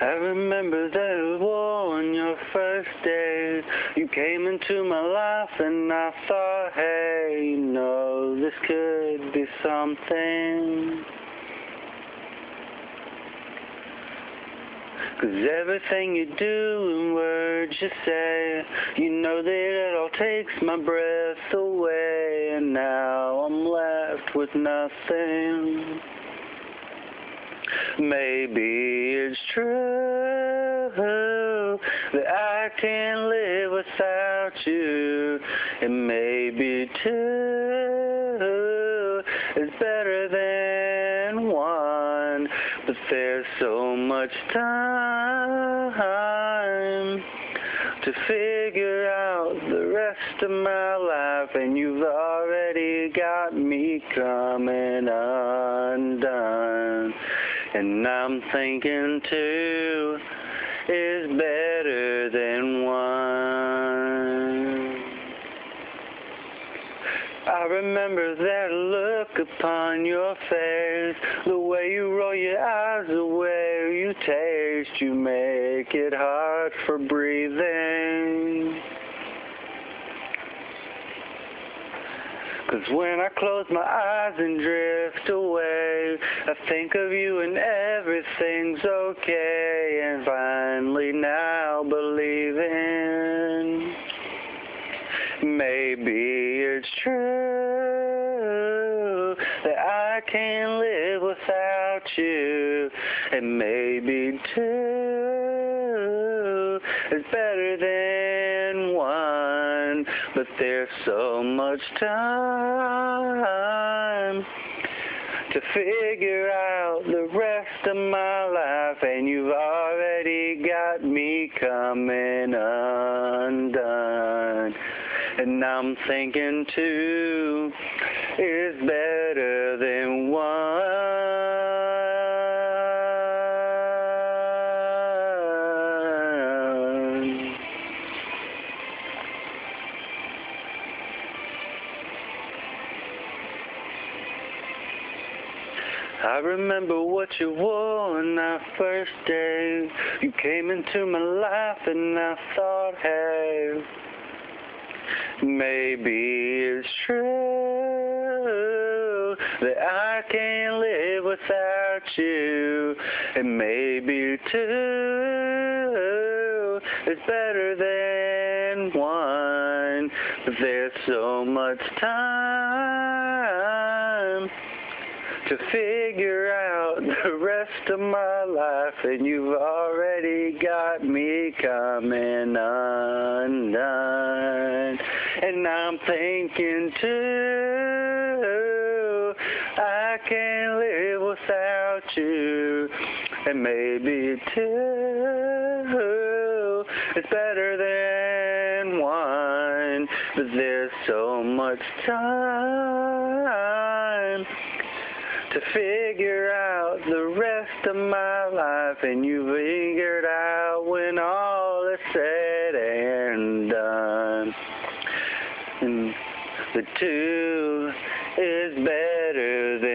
I remember that it was on your first day. You came into my life and I thought, hey, you know, this could be something. 'Cause everything you do and words you say, you know that it all takes my breath away. And now I'm left with nothing. Maybe it's true that I can't live without you. And maybe two is better than one. But there's so much time to figure out the rest of my life, and you've already got me coming undone. And I'm thinking two is better than one. I remember that look upon your face, the way you roll your eyes, the way you taste, you make it hard for breathing. 'Cause when I close my eyes and drift away, I think of you and everything's okay. And finally now believing maybe it's true that I can't live without you. And maybe two is better than one. But there's so much time to figure out the rest of my life, and you've already got me coming undone. And I'm thinking two is better than one. I remember what you wore on our first day. You came into my life and I thought, hey, maybe it's true that I can't live without you. And maybe two is better than one. But there's so much time to figure out the rest of my life, and you've already got me coming undone. And I'm thinking too, I can't live without you. And maybe two is better than one. But there's so much time to figure out the rest of my life, and you figured out when all is said and done. And the two is better than